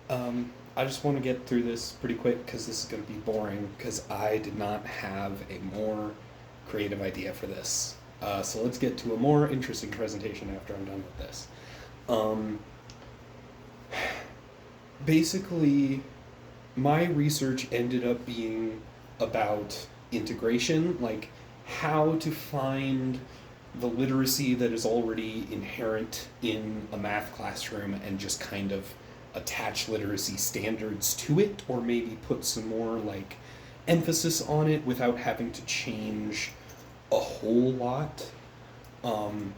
I just want to get through this pretty quick because this is going to be boring because I did not have a more creative idea for this. So let's get to a more interesting presentation after I'm done with this. Um, Basically, my research ended up being about integration, like how to find the literacy that is already inherent in a math classroom and just kind of attach literacy standards to it, or maybe put some more like emphasis on it without having to change a whole lot. um,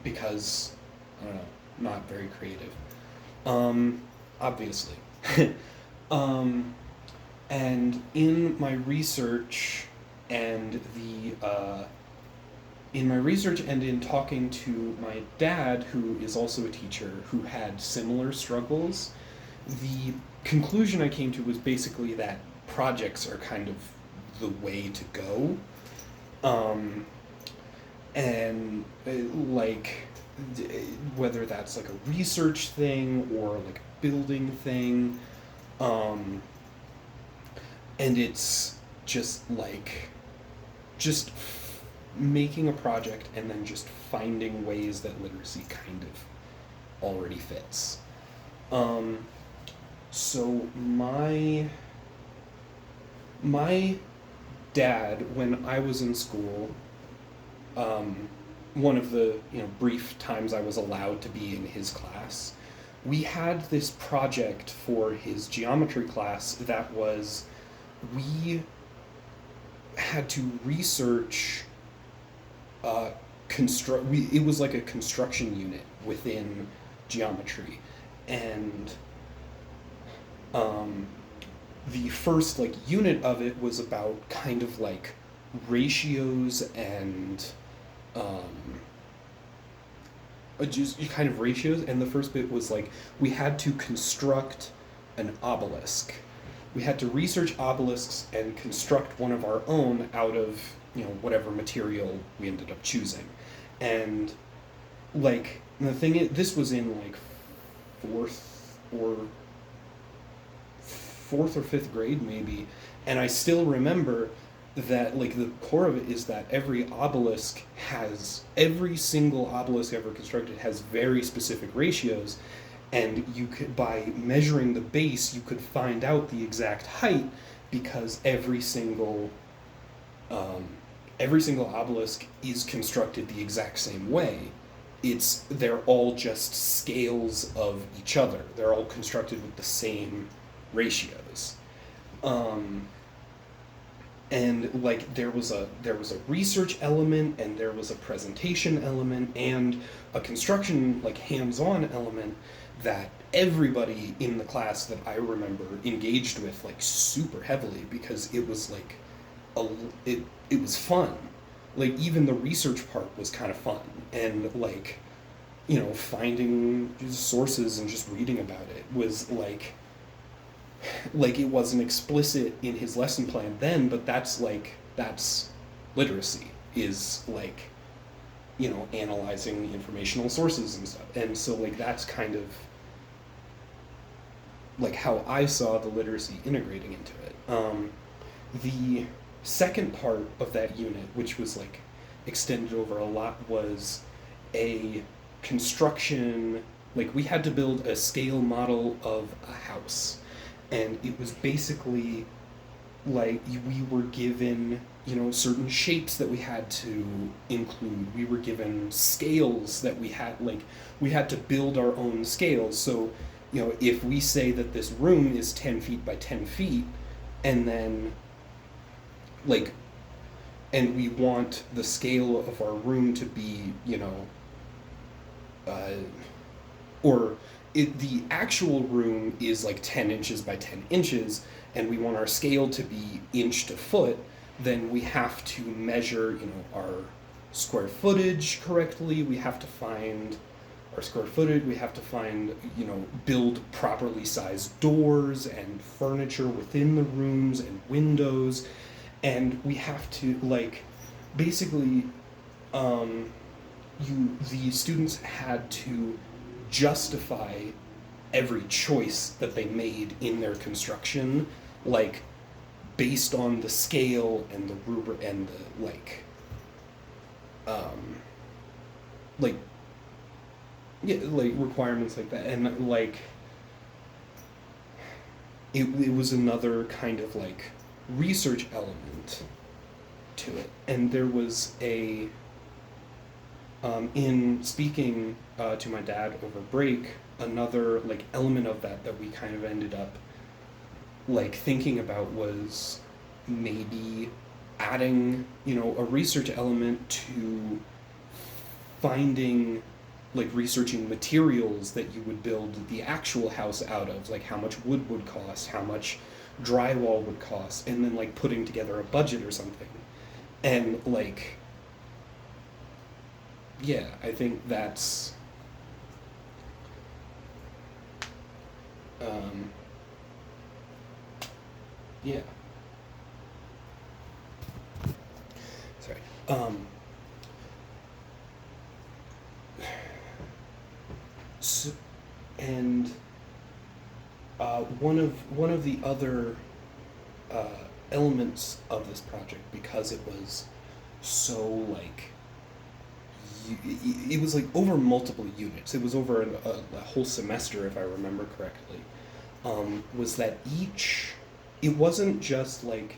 because I don't know, not very creative, um, obviously. um, and in my research and in my research and in talking to my dad, who is also a teacher who had similar struggles, the conclusion I came to was basically that projects are kind of the way to go. Um, and like whether that's like a research thing or like a building thing, um, and it's just like just making a project and then just finding ways that literacy kind of already fits. Um, so my dad, when I was in school, um, one of the brief times I was allowed to be in his class, we had this project for his geometry class that was we had to research it was like a construction unit within geometry, and um, the first like unit of it was about kind of like ratios and um, just kind of ratios. And the first bit was like we had to construct an obelisk. We had to research obelisks and construct one of our own out of whatever material we ended up choosing. And like the thing is, this was in like fourth or fourth or fifth grade maybe, and I still remember that like the core of it is that every single obelisk ever constructed has very specific ratios, and you could, by measuring the base, you could find out the exact height, because um, every single obelisk is constructed the exact same way. They're all just scales of each other. They're all constructed with the same ratios. Um, and like there was a research element, and there was a presentation element, and a construction like hands-on element that everybody in the class that I remember engaged with like super heavily, because it was like a it it was fun. Like even the research part was kind of fun, and like finding sources and just reading about it was like it wasn't explicit in his lesson plan then, but that's literacy, is like analyzing informational sources and stuff. And so like that's kind of like how I saw the literacy integrating into it. The second part of that unit, which was like extended over a lot, was a construction. Like we had to build a scale model of a house, and it was basically like we were given certain shapes that we had to include. We were given scales that we had to build our own scales. So if we say that this room is 10 feet by 10 feet, and then like and we want the scale of our room to be uh, or the actual room is like 10 inches by 10 inches, and we want our scale to be inch to foot, then we have to measure our square footage correctly. We have to find our square footage. We have to find build properly sized doors and furniture within the rooms and windows. And we have to like basically the students had to justify every choice that they made in their construction, like based on the scale and the rubric and the um, like yeah, like requirements like that, and like it was another kind of like research element to it, and there was a in speaking to my dad over break, another like element of that that we kind of ended up like thinking about was maybe adding, a research element to finding, like researching materials that you would build the actual house out of, like how much wood would cost, how much drywall would cost, and then like putting together a budget or something. And like, yeah, I think that's um, yeah. Sorry. So, and one of the other uh, elements of this project, because it was so like it was like over multiple units. It was over a whole semester, if I remember correctly. Was that each? It wasn't just like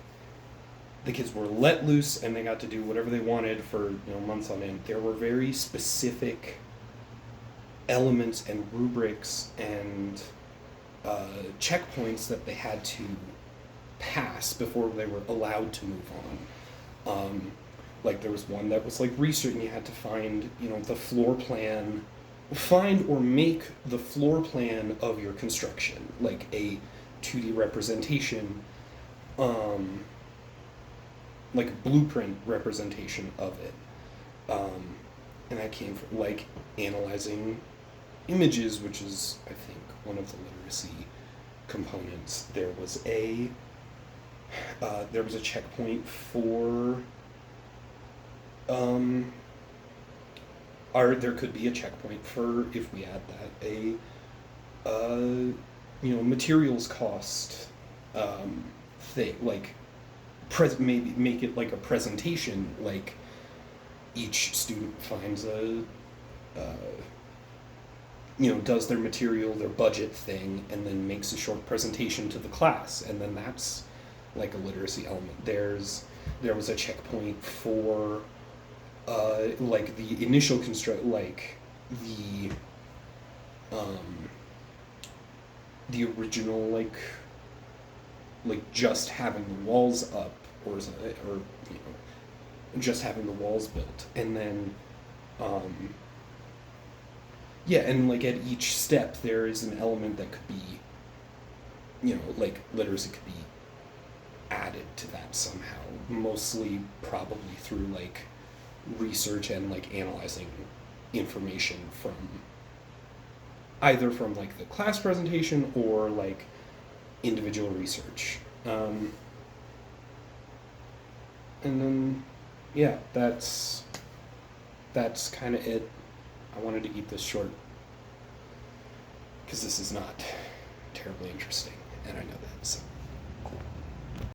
the kids were let loose and they got to do whatever they wanted for months on end. There were very specific elements and rubrics and checkpoints that they had to pass before they were allowed to move on. Like there was one that was like research, and you had to find the floor plan, find or make the floor plan of your construction, like a 2D representation, um, like a blueprint representation of it. Um, and that came from like analyzing images, which is I think one of the literacy components. There was a checkpoint for or there could be a checkpoint for, if we add that, a materials cost thing, like maybe make it like a presentation, like each student finds does their material, their budget thing, and then makes a short presentation to the class, and then that's like a literacy element. There was a checkpoint for like the initial like um, the original like just having the walls up, or just having the walls built, and then um, yeah, and like at each step there is an element that could be, like literacy could be added to that somehow, mostly probably through like research and like analyzing information from either from like the class presentation or like individual research. And then yeah, that's kind of it. I wanted to keep this short because this is not terribly interesting, and I know that. So